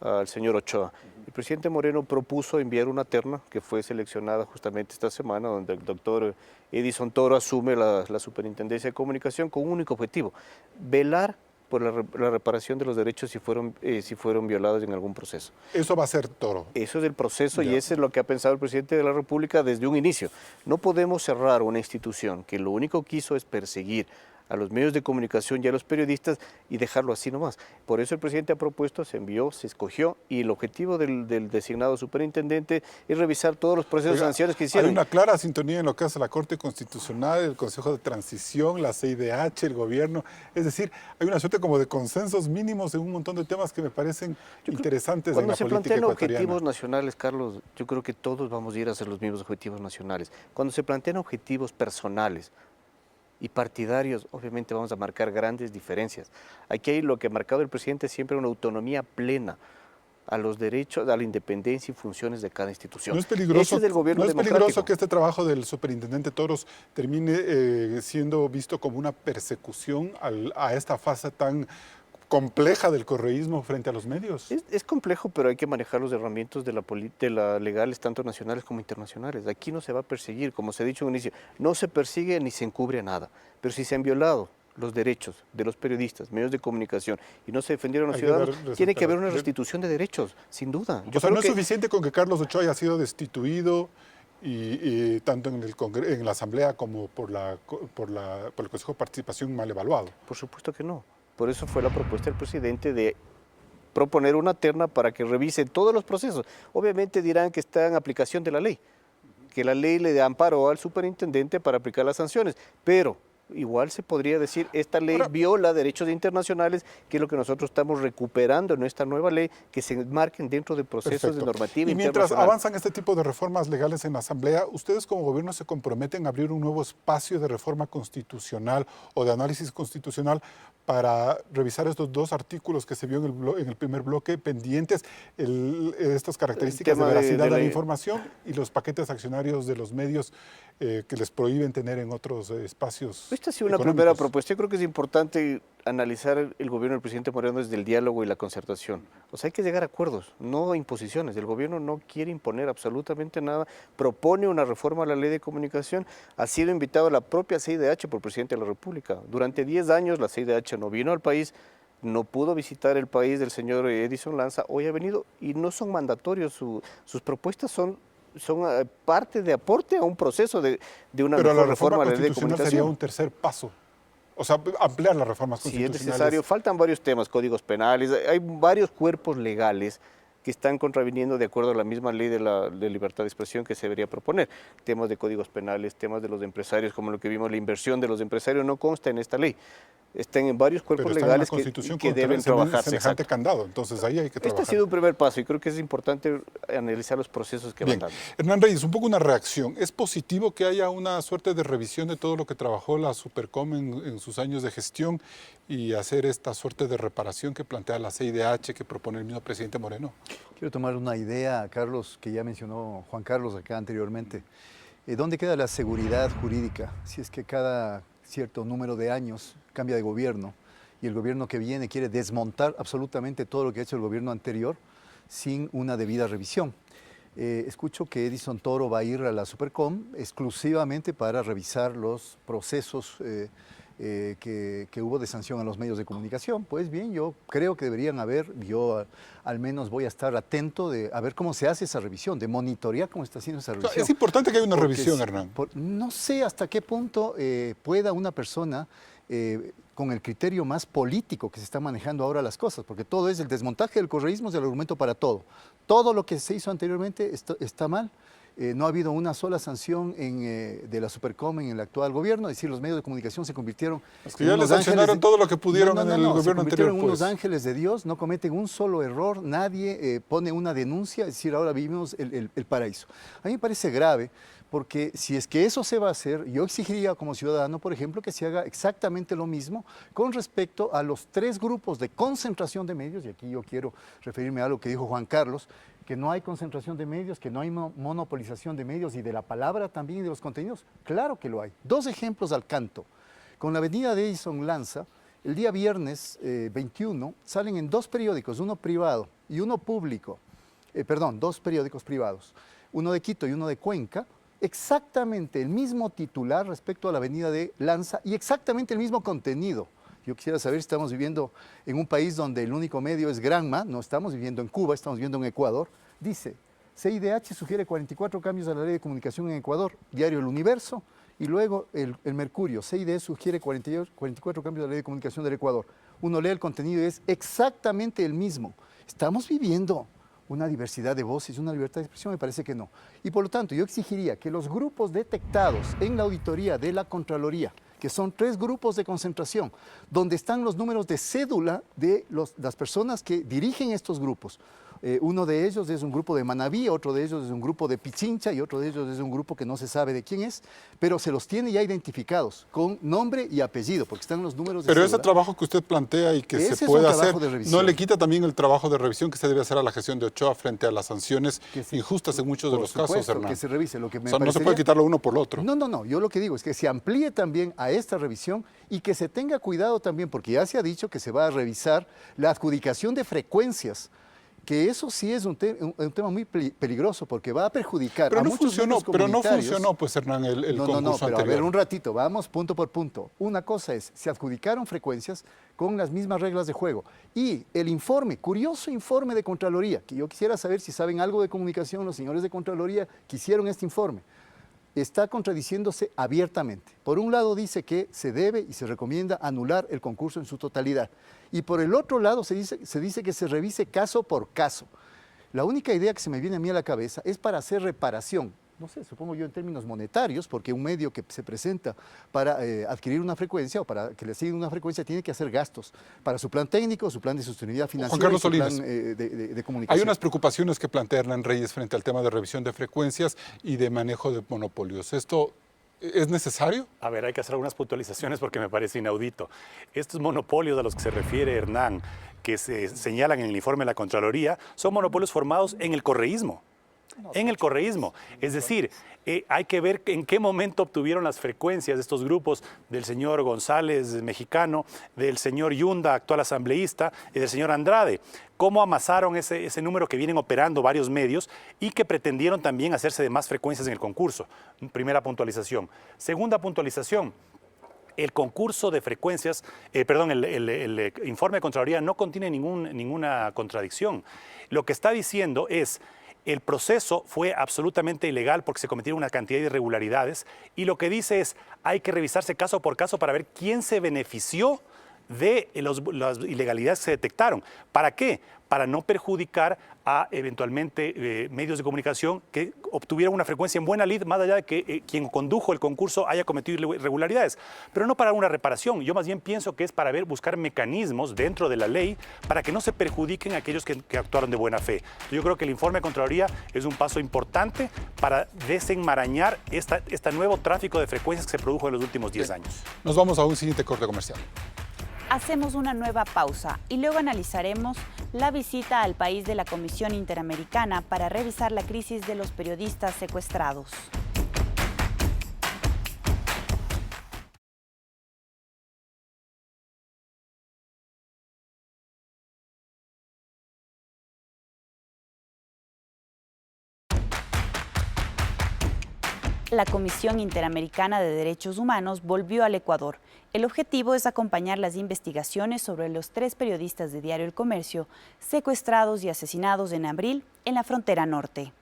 al señor Ochoa. El presidente Moreno propuso enviar una terna que fue seleccionada justamente esta semana, donde el doctor Edison Toro asume la Superintendencia de Comunicación con un único objetivo: velar por la reparación de los derechos si fueron violados en algún proceso. Eso va a ser Toro. Eso es el proceso Ya. Y eso es lo que ha pensado el presidente de la República desde un inicio. No podemos cerrar una institución que lo único que hizo es perseguir a los medios de comunicación y a los periodistas y dejarlo así nomás. Por eso el presidente ha propuesto, se envió, se escogió, y el objetivo del designado superintendente es revisar todos los procesos de sanciones que hicieron. Hay una clara sintonía en lo que hace la Corte Constitucional, el Consejo de Transición, la CIDH, el gobierno. Es decir, hay una suerte como de consensos mínimos en un montón de temas que me parecen interesantes en la política ecuatoriana. Cuando se plantean objetivos nacionales, Carlos, yo creo que todos vamos a ir a hacer los mismos objetivos nacionales. Cuando se plantean objetivos personales y partidarios, obviamente vamos a marcar grandes diferencias. Aquí hay lo que ha marcado el presidente siempre, una autonomía plena a los derechos, a la independencia y funciones de cada institución. ¿No es peligroso, Ese es el gobierno ¿no es democrático. peligroso que este trabajo del superintendente Toros termine siendo visto como una persecución a esta fase tan compleja del correísmo frente a los medios? Es complejo, pero hay que manejar los herramientas de la legales, tanto nacionales como internacionales. Aquí no se va a perseguir, como se ha dicho en un inicio, no se persigue ni se encubre nada. Pero si se han violado los derechos de los periodistas, medios de comunicación, y no se defendieron a los ciudadanos, tiene que haber una restitución de derechos, sin duda. O sea, no es suficiente con que Carlos Ochoa haya sido destituido y tanto en la Asamblea como por el Consejo de Participación mal evaluado. Por supuesto que no. Por eso fue la propuesta del presidente de proponer una terna para que revise todos los procesos. Obviamente dirán que está en aplicación de la ley, que la ley le da amparo al superintendente para aplicar las sanciones, pero igual se podría decir, esta ley viola derechos internacionales, que es lo que nosotros estamos recuperando en esta nueva ley, que se marquen dentro de procesos de normativa internacional. Y mientras internacional. avanzan este tipo de reformas legales en la Asamblea, ¿ustedes como gobierno se comprometen a abrir un nuevo espacio de reforma constitucional o de análisis constitucional para revisar estos dos artículos que se vio en el primer bloque pendientes, estas características de veracidad de la información y los paquetes accionarios de los medios que les prohíben tener en otros espacios. Esta ha sido una económicos. primera propuesta. Yo creo que es importante analizar el gobierno del presidente Moreno desde el diálogo y la concertación. O sea, hay que llegar a acuerdos, no a imposiciones. El gobierno no quiere imponer absolutamente nada, propone una reforma a la ley de comunicación. Ha sido invitado a la propia CIDH por el presidente de la República. Durante 10 años la CIDH no vino al país, no pudo visitar el país del señor Edison Lanza, hoy ha venido y no son mandatorios, sus propuestas son parte de aporte a un proceso de una Pero mejor la reforma reforma a la ley de constitucional comunicación. sería un tercer paso. O sea, ampliar las reformas Si es constitucionales. necesario, faltan varios temas, códigos penales, hay varios cuerpos legales que están contraviniendo de acuerdo a la misma ley de libertad de expresión que se debería proponer. Temas de códigos penales, temas de los empresarios, como lo que vimos, la inversión de los empresarios no consta en esta ley. Están en varios cuerpos Pero está legales en la Constitución que deben trabajarse. semejante Exacto. candado, entonces ahí hay que trabajar. Este ha sido un primer paso y creo que es importante analizar los procesos que Bien. van dando. Hernán Reyes, un poco una reacción. ¿Es positivo que haya una suerte de revisión de todo lo que trabajó la Supercom en sus años de gestión y hacer esta suerte de reparación que plantea la CIDH, que propone el mismo presidente Moreno? Quiero tomar una idea, Carlos, que ya mencionó Juan Carlos acá anteriormente. ¿Dónde queda la seguridad jurídica si es que cada cierto número de años cambia de gobierno y el gobierno que viene quiere desmontar absolutamente todo lo que ha hecho el gobierno anterior sin una debida revisión? Escucho que Edison Toro va a ir a la Supercom exclusivamente para revisar los procesos que hubo de sanción a los medios de comunicación. Pues bien, yo creo que deberían haber, yo al menos voy a estar atento de a ver cómo se hace esa revisión, de monitorear cómo está haciendo esa revisión. Es importante que haya una revisión, si, Hernán. No sé hasta qué punto pueda una persona con el criterio más político que se está manejando ahora las cosas, porque todo es el desmontaje del correísmo, es el argumento para todo. Todo lo que se hizo anteriormente está mal. No ha habido una sola sanción de la Supercom en el actual gobierno, es decir, los medios de comunicación se convirtieron Es que ya les sancionaron todo lo que pudieron en el gobierno anterior. En unos ángeles de Dios, no cometen un solo error, nadie pone una denuncia, es decir, ahora vivimos el paraíso. A mí me parece grave, porque si es que eso se va a hacer, yo exigiría como ciudadano, por ejemplo, que se haga exactamente lo mismo con respecto a los 3 grupos de concentración de medios, y aquí yo quiero referirme a algo que dijo Juan Carlos, que no hay concentración de medios, que no hay monopolización de medios y de la palabra también y de los contenidos. Claro que lo hay. 2 ejemplos al canto. Con la avenida de Edison Lanza, el día viernes 21 salen en 2 periódicos, uno privado y uno público, 2 periódicos privados, uno de Quito y uno de Cuenca, exactamente el mismo titular respecto a la avenida de Lanza y exactamente el mismo contenido. Yo quisiera saber si estamos viviendo en un país donde el único medio es Granma, no estamos viviendo en Cuba, estamos viviendo en Ecuador. Dice, CIDH sugiere 44 cambios a la ley de comunicación en Ecuador, diario El Universo, y luego el Mercurio, CIDH sugiere 44 cambios a la ley de comunicación del Ecuador. Uno lee el contenido y es exactamente el mismo. Estamos viviendo una diversidad de voces, una libertad de expresión, me parece que no. Y por lo tanto, yo exigiría que los grupos detectados en la auditoría de la Contraloría, que son 3 grupos de concentración, donde están los números de cédula de las personas que dirigen estos grupos. Uno de ellos es un grupo de Manabí, otro de ellos es un grupo de Pichincha y otro de ellos es un grupo que no se sabe de quién es, pero se los tiene ya identificados con nombre y apellido, porque están los números de Pero cédula. ese trabajo que usted plantea y que Ese se es puede un hacer, trabajo de revisión. ¿no le quita también el trabajo de revisión que se debe hacer a la gestión de Ochoa frente a las sanciones injustas en muchos de los casos, Hernán? Que se revise lo que me O sea, no se parecería- puede quitar lo uno por lo otro. No, yo lo que digo es que se amplíe también a esta revisión y que se tenga cuidado también, porque ya se ha dicho que se va a revisar la adjudicación de frecuencias, que eso sí es un tema muy peligroso, porque va a perjudicar Pero a no muchos funcionó, medios pero no comunitarios. funcionó, pues, Hernán, el No, concurso pero a anterior. ver, un ratito, vamos punto por punto. Una cosa es, se adjudicaron frecuencias con las mismas reglas de juego. Y el informe, curioso informe de Contraloría, que yo quisiera saber si saben algo de comunicación los señores de Contraloría que hicieron este informe, está contradiciéndose abiertamente. Por un lado dice que se debe y se recomienda anular el concurso en su totalidad. Y por el otro lado se dice que se revise caso por caso. La única idea que se me viene a mí a la cabeza es para hacer reparación. No sé, supongo yo en términos monetarios, porque un medio que se presenta para adquirir una frecuencia o para que le sigan una frecuencia tiene que hacer gastos para su plan técnico, su plan de sostenibilidad financiera, Carlos y su plan Solís, de comunicación. Hay unas preocupaciones que plantea Hernán Reyes frente al tema de revisión de frecuencias y de manejo de monopolios. ¿Esto es necesario? A ver, hay que hacer algunas puntualizaciones porque me parece inaudito. Estos monopolios a los que se refiere Hernán, que se señalan en el informe de la Contraloría, son monopolios formados en el correísmo. en el correísmo. Es decir, hay que ver en qué momento obtuvieron las frecuencias de estos grupos del señor González, mexicano, del señor Yunda, actual asambleísta, y del señor Andrade. Cómo amasaron ese número que vienen operando varios medios y que pretendieron también hacerse de más frecuencias en el concurso. Primera puntualización. Segunda puntualización. El concurso de frecuencias, el informe de Contraloría no contiene ninguna contradicción. Lo que está diciendo es: el proceso fue absolutamente ilegal porque se cometieron una cantidad de irregularidades, y lo que dice es: hay que revisarse caso por caso para ver quién se benefició de las ilegalidades que se detectaron. ¿Para qué? Para no perjudicar a eventualmente medios de comunicación que obtuvieran una frecuencia en buena lid, más allá de que quien condujo el concurso haya cometido irregularidades, pero no para una reparación. Yo más bien pienso que es para buscar mecanismos dentro de la ley para que no se perjudiquen a aquellos que actuaron de buena fe. Yo creo que el informe de Contraloría es un paso importante para desenmarañar este nuevo tráfico de frecuencias que se produjo en los últimos 10 años. Nos vamos a un siguiente corte comercial. Hacemos una nueva pausa y luego analizaremos la visita al país de la Comisión Interamericana para revisar la crisis de los periodistas secuestrados. La Comisión Interamericana de Derechos Humanos volvió al Ecuador. El objetivo es acompañar las investigaciones sobre los 3 periodistas de Diario El Comercio secuestrados y asesinados en abril en la frontera norte.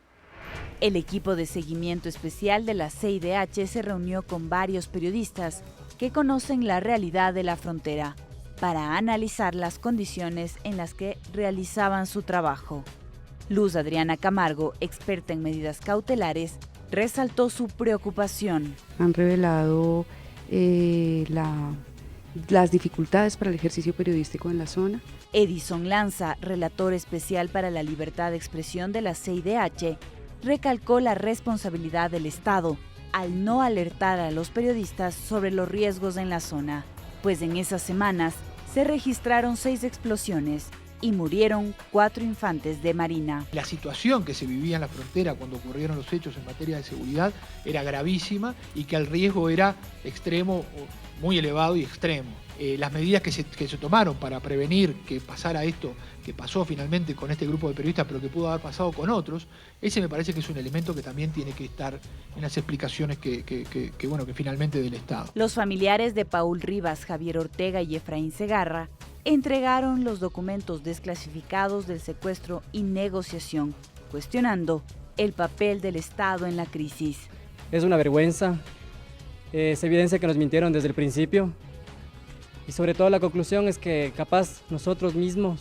El equipo de seguimiento especial de la CIDH se reunió con varios periodistas que conocen la realidad de la frontera para analizar las condiciones en las que realizaban su trabajo. Luz Adriana Camargo, experta en medidas cautelares, resaltó su preocupación. Han revelado las dificultades para el ejercicio periodístico en la zona. Edison Lanza, relator especial para la libertad de expresión de la CIDH, recalcó la responsabilidad del Estado al no alertar a los periodistas sobre los riesgos en la zona, pues en esas semanas se registraron 6 explosiones y murieron 4 infantes de Marina. La situación que se vivía en la frontera cuando ocurrieron los hechos en materia de seguridad era gravísima y que el riesgo era extremo, muy elevado y extremo. Las medidas que se tomaron para prevenir que pasara esto, que pasó finalmente con este grupo de periodistas, pero que pudo haber pasado con otros, ese me parece que es un elemento que también tiene que estar en las explicaciones que finalmente del Estado. Los familiares de Paul Rivas, Javier Ortega y Efraín Segarra entregaron los documentos desclasificados del secuestro y negociación, cuestionando el papel del Estado en la crisis. Es una vergüenza, es evidencia que nos mintieron desde el principio, y sobre todo la conclusión es que capaz nosotros mismos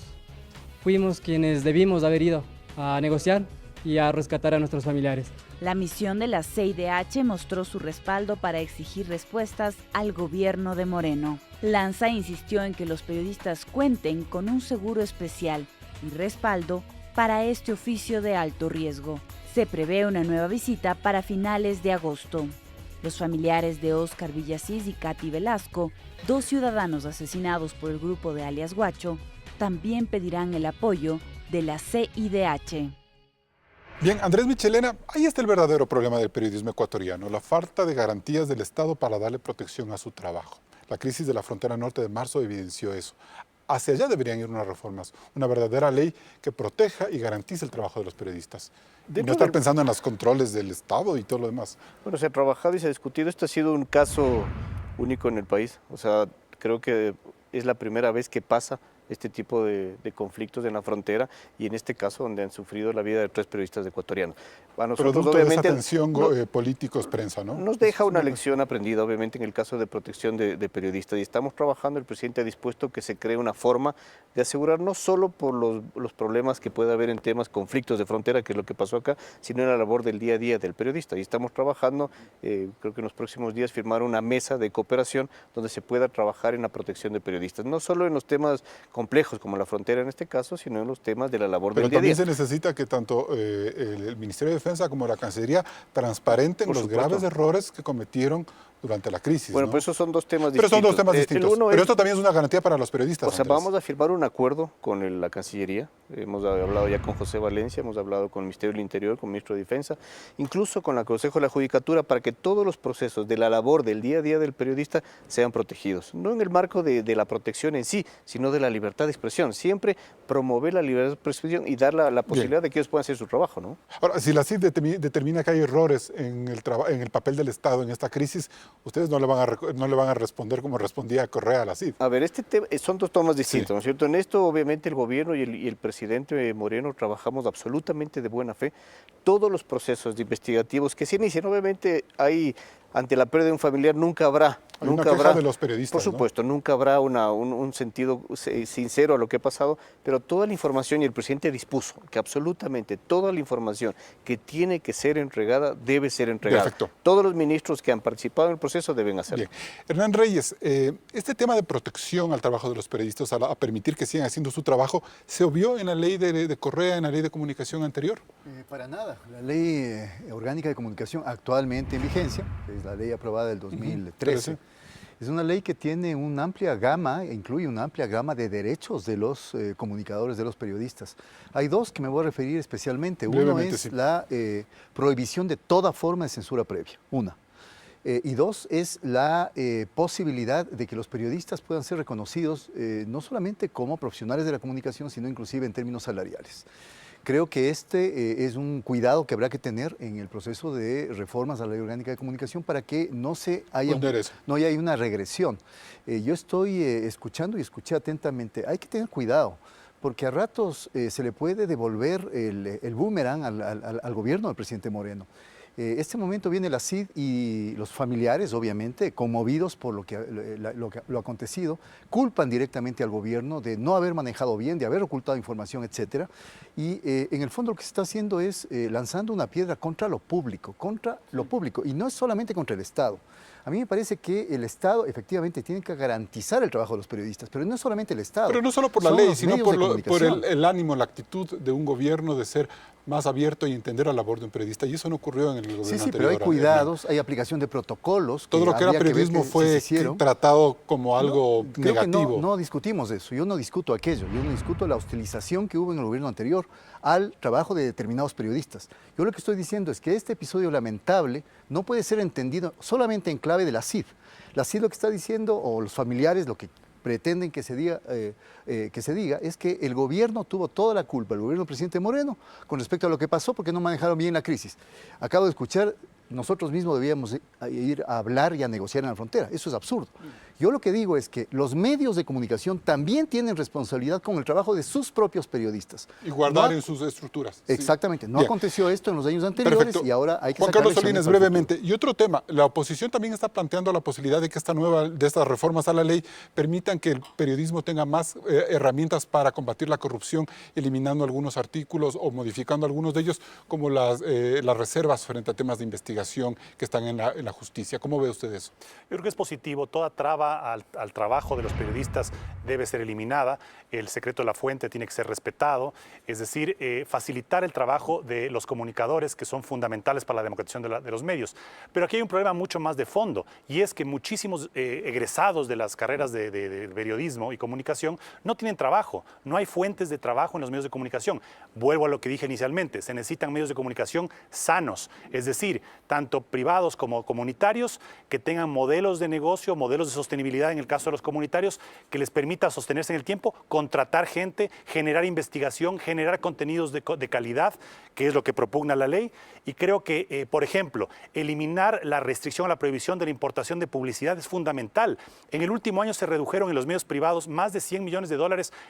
fuimos quienes debimos haber ido a negociar y a rescatar a nuestros familiares. La misión de la CIDH mostró su respaldo para exigir respuestas al gobierno de Moreno. Lanza insistió en que los periodistas cuenten con un seguro especial y respaldo para este oficio de alto riesgo. Se prevé una nueva visita para finales de agosto. Los familiares de Óscar Villasís y Katy Velasco, 2 ciudadanos asesinados por el grupo de alias Guacho, también pedirán el apoyo de la CIDH. Bien, Andrés Michelena, ahí está el verdadero problema del periodismo ecuatoriano, la falta de garantías del Estado para darle protección a su trabajo. La crisis de la frontera norte de marzo evidenció eso. Hacia allá deberían ir unas reformas, una verdadera ley que proteja y garantice el trabajo de los periodistas. Y no estar pensando en los controles del Estado y todo lo demás. Bueno, se ha trabajado y se ha discutido. Esto ha sido un caso único en el país. O sea, creo que es la primera vez que pasa este tipo de conflictos en la frontera, y en este caso donde han sufrido la vida de 3 periodistas ecuatorianos. A nosotros, producto obviamente, de esa tensión políticos-prensa, ¿no? Nos deja una lección aprendida, obviamente, en el caso de protección de periodistas, y estamos trabajando. El presidente ha dispuesto que se cree una forma de asegurar, no solo por los problemas que puede haber en temas, conflictos de frontera, que es lo que pasó acá, sino en la labor del día a día del periodista. Y estamos trabajando, creo que en los próximos días, firmar una mesa de cooperación donde se pueda trabajar en la protección de periodistas, no solo en los temas complejos como la frontera en este caso, sino en los temas de la labor del día a día. Pero también se necesita que tanto el Ministerio de Defensa como la Cancillería transparenten los graves errores que cometieron durante la crisis. Bueno, ¿no? pues esos son dos temas Pero distintos. son dos temas distintos. Pero esto también es una garantía para los periodistas. O sea, Andrés. vamos a firmar un acuerdo con la Cancillería. Hemos hablado ya con José Valencia, hemos hablado con el Ministerio del Interior, con el Ministro de Defensa, incluso con el Consejo de la Judicatura, para que todos los procesos de la labor del día a día del periodista sean protegidos. No en el marco de la protección en sí, sino de la libertad de expresión. Siempre promover la libertad de expresión y dar la posibilidad de que ellos puedan hacer su trabajo, ¿no? Ahora, si la CID determina que hay errores en el papel del Estado en esta crisis, ustedes no le van a responder como respondía Correa a la CID. A ver, este tema son dos temas distintos, Sí. ¿no es cierto? En esto, obviamente, el gobierno y el presidente Moreno trabajamos absolutamente de buena fe. Todos los procesos investigativos que se inician, obviamente, ante la pérdida de un familiar nunca habrá. Hay Nunca una queja habrá, de los periodistas, por supuesto, ¿no? Nunca habrá un sentido sincero a lo que ha pasado, pero toda la información, y el presidente dispuso que absolutamente toda la información que tiene que ser entregada debe ser entregada. Perfecto. Todos los ministros que han participado en el proceso deben hacerlo. Bien. Hernán Reyes, este tema de protección al trabajo de los periodistas, a permitir que sigan haciendo su trabajo, ¿se obvió en la ley de Correa, en la ley de comunicación anterior? Para nada. La ley orgánica de comunicación actualmente en vigencia, que es la ley aprobada del 2013, es una ley que tiene una amplia gama, incluye una amplia gama de derechos de los comunicadores, de los periodistas. Hay dos que me voy a referir especialmente. Uno es la prohibición de toda forma de censura previa, una. Y dos es la posibilidad de que los periodistas puedan ser reconocidos no solamente como profesionales de la comunicación, sino inclusive en términos salariales. Creo que este es un cuidado que habrá que tener en el proceso de reformas a la ley orgánica de comunicación para que no haya una regresión. Yo estoy escuchando y escuché atentamente, hay que tener cuidado, porque a ratos se le puede devolver el boomerang al gobierno del presidente Moreno. Este momento viene la CID y los familiares, obviamente, conmovidos por lo acontecido, culpan directamente al gobierno de no haber manejado bien, de haber ocultado información, etcétera. Y en el fondo lo que se está haciendo es lanzando una piedra contra lo público, y no es solamente contra el Estado. A mí me parece que el Estado efectivamente tiene que garantizar el trabajo de los periodistas, pero no es solamente el Estado. Pero no solo por la ley, sino por el ánimo, la actitud de un gobierno de ser más abierto y entender la labor de un periodista. Y eso no ocurrió en el gobierno anterior. Sí, pero hay cuidados, hay aplicación de protocolos. Todo lo que era periodismo fue tratado como algo negativo. No discutimos eso, yo no discuto aquello, yo no discuto la hostilización que hubo en el gobierno anterior al trabajo de determinados periodistas. Yo lo que estoy diciendo es que este episodio lamentable no puede ser entendido solamente en clave de la CID. La CID lo que está diciendo, o los familiares lo que pretenden que se diga es que el gobierno tuvo toda la culpa, el gobierno del presidente Moreno, con respecto a lo que pasó porque no manejaron bien la crisis. Acabo de escuchar, nosotros mismos debíamos ir a hablar y a negociar en la frontera. Eso es absurdo. Yo lo que digo es que los medios de comunicación también tienen responsabilidad con el trabajo de sus propios periodistas. Y guardar en sus estructuras. Exactamente. No aconteció esto en los años anteriores. Perfecto. Y ahora hay que Juan Carlos Solines, brevemente. Y otro tema, la oposición también está planteando la posibilidad de que estas reformas a la ley permitan que el periodismo tenga más herramientas para combatir la corrupción, eliminando algunos artículos o modificando algunos de ellos, como las reservas frente a temas de investigación que están en la justicia. ¿Cómo ve usted eso? Yo creo que es positivo. Toda traba al trabajo de los periodistas debe ser eliminada. El secreto de la fuente tiene que ser respetado. Es decir, facilitar el trabajo de los comunicadores, que son fundamentales para la democratización de los medios. Pero aquí hay un problema mucho más de fondo, y es que muchísimos egresados de las carreras de periodismo y comunicación no tienen trabajo. No hay fuentes de trabajo en los medios de comunicación. Vuelvo a lo que dije inicialmente. Se necesitan medios de comunicación sanos, es decir, tanto privados como comunitarios, que tengan modelos de negocio, modelos de sostenibilidad en el caso de los comunitarios, que les permita sostenerse en el tiempo, contratar gente, generar investigación, generar contenidos de calidad, que es lo que propugna la ley. Y creo que, por ejemplo, eliminar la restricción a la prohibición de la importación de publicidad es fundamental. En el último año se redujeron en los medios privados más de $100 millones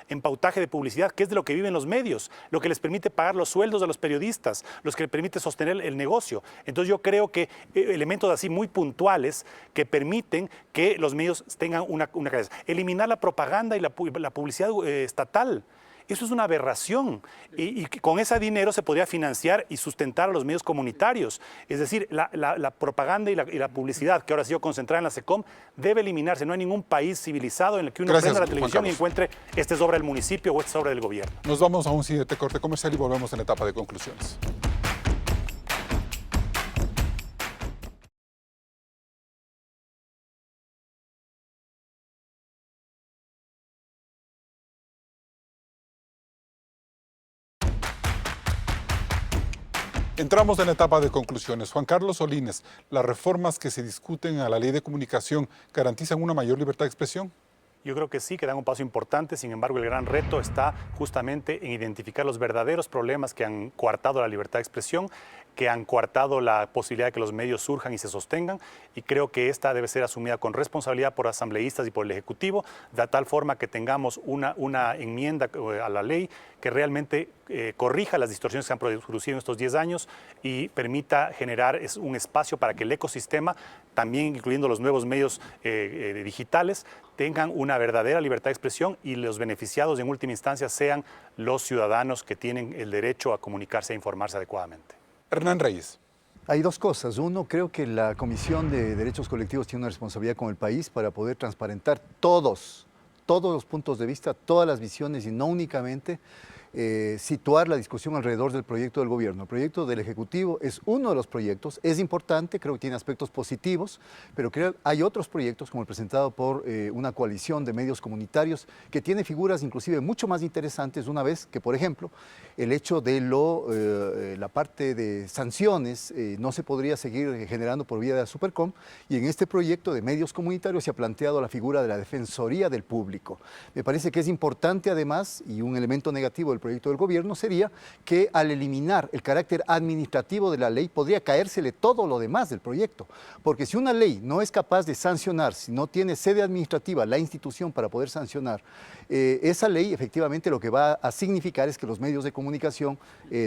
en pautaje de publicidad, que es de lo que viven los medios, lo que les permite pagar los sueldos de los periodistas, los que les permite sostener el negocio. Entonces yo creo que elementos así muy puntuales que permiten que los medios tengan una calidad. Eliminar la propaganda y la publicidad estatal. Eso es una aberración, y con ese dinero se podría financiar y sustentar a los medios comunitarios. Es decir, la propaganda y la publicidad, que ahora ha sido concentrada en la SECOM, debe eliminarse. No hay ningún país civilizado en el que uno prenda la televisión y encuentre esta es obra del municipio o esta es obra del gobierno. Nos vamos a un siguiente corte comercial y volvemos en la etapa de conclusiones. Entramos en la etapa de conclusiones. Juan Carlos Solines, ¿las reformas que se discuten a la ley de comunicación garantizan una mayor libertad de expresión? Yo creo que sí, que dan un paso importante, sin embargo el gran reto está justamente en identificar los verdaderos problemas que han coartado la libertad de expresión, que han coartado la posibilidad de que los medios surjan y se sostengan, y creo que esta debe ser asumida con responsabilidad por asambleístas y por el Ejecutivo, de tal forma que tengamos una enmienda a la ley que realmente corrija las distorsiones que se han producido en estos 10 años y permita generar un espacio para que el ecosistema, también incluyendo los nuevos medios digitales, tengan una verdadera libertad de expresión y los beneficiados en última instancia sean los ciudadanos que tienen el derecho a comunicarse e informarse adecuadamente. Hernán Reyes. Hay dos cosas. Uno, creo que la Comisión de Derechos Colectivos tiene una responsabilidad con el país para poder transparentar todos los puntos de vista, todas las visiones y no únicamente situar la discusión alrededor del proyecto del gobierno. El proyecto del Ejecutivo es uno de los proyectos, es importante, creo que tiene aspectos positivos, pero creo que hay otros proyectos como el presentado por una coalición de medios comunitarios que tiene figuras inclusive mucho más interesantes una vez que, por ejemplo, el hecho de la parte de sanciones no se podría seguir generando por vía de la Supercom, y en este proyecto de medios comunitarios se ha planteado la figura de la Defensoría del Público. Me parece que es importante además, y un elemento negativo del proyecto del gobierno sería que al eliminar el carácter administrativo de la ley podría caérsele todo lo demás del proyecto, porque si una ley no es capaz de sancionar, si no tiene sede administrativa la institución para poder sancionar, esa ley efectivamente lo que va a significar es que los medios de comunicación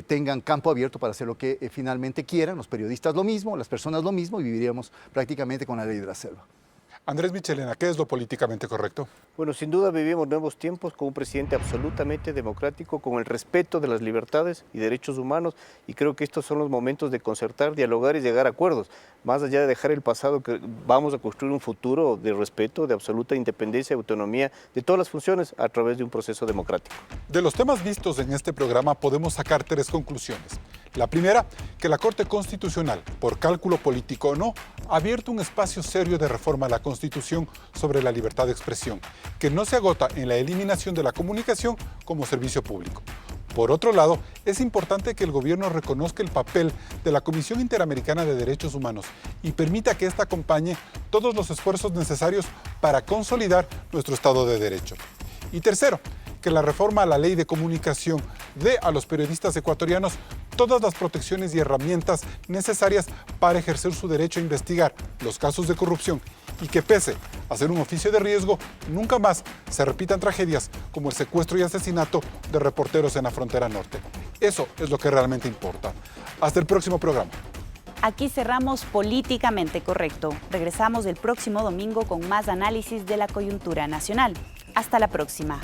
tengan campo abierto para hacer lo que finalmente quieran, los periodistas lo mismo, las personas lo mismo, y viviríamos prácticamente con la ley de la selva. Andrés Michelena, ¿qué es lo políticamente correcto? Bueno, sin duda vivimos nuevos tiempos con un presidente absolutamente democrático, con el respeto de las libertades y derechos humanos, y creo que estos son los momentos de concertar, dialogar y llegar a acuerdos. Más allá de dejar el pasado, que vamos a construir un futuro de respeto, de absoluta independencia y autonomía de todas las funciones a través de un proceso democrático. De los temas vistos en este programa podemos sacar 3 conclusiones. La primera, que la Corte Constitucional, por cálculo político o no, ha abierto un espacio serio de reforma a la Constitución sobre la libertad de expresión, que no se agota en la eliminación de la comunicación como servicio público. Por otro lado, es importante que el gobierno reconozca el papel de la Comisión Interamericana de Derechos Humanos y permita que ésta acompañe todos los esfuerzos necesarios para consolidar nuestro Estado de Derecho. Y tercero, que la reforma a la ley de comunicación dé a los periodistas ecuatorianos todas las protecciones y herramientas necesarias para ejercer su derecho a investigar los casos de corrupción y que, pese a ser un oficio de riesgo, nunca más se repitan tragedias como el secuestro y asesinato de reporteros en la frontera norte. Eso es lo que realmente importa. Hasta el próximo programa. Aquí cerramos Políticamente Correcto. Regresamos el próximo domingo con más análisis de la coyuntura nacional. Hasta la próxima.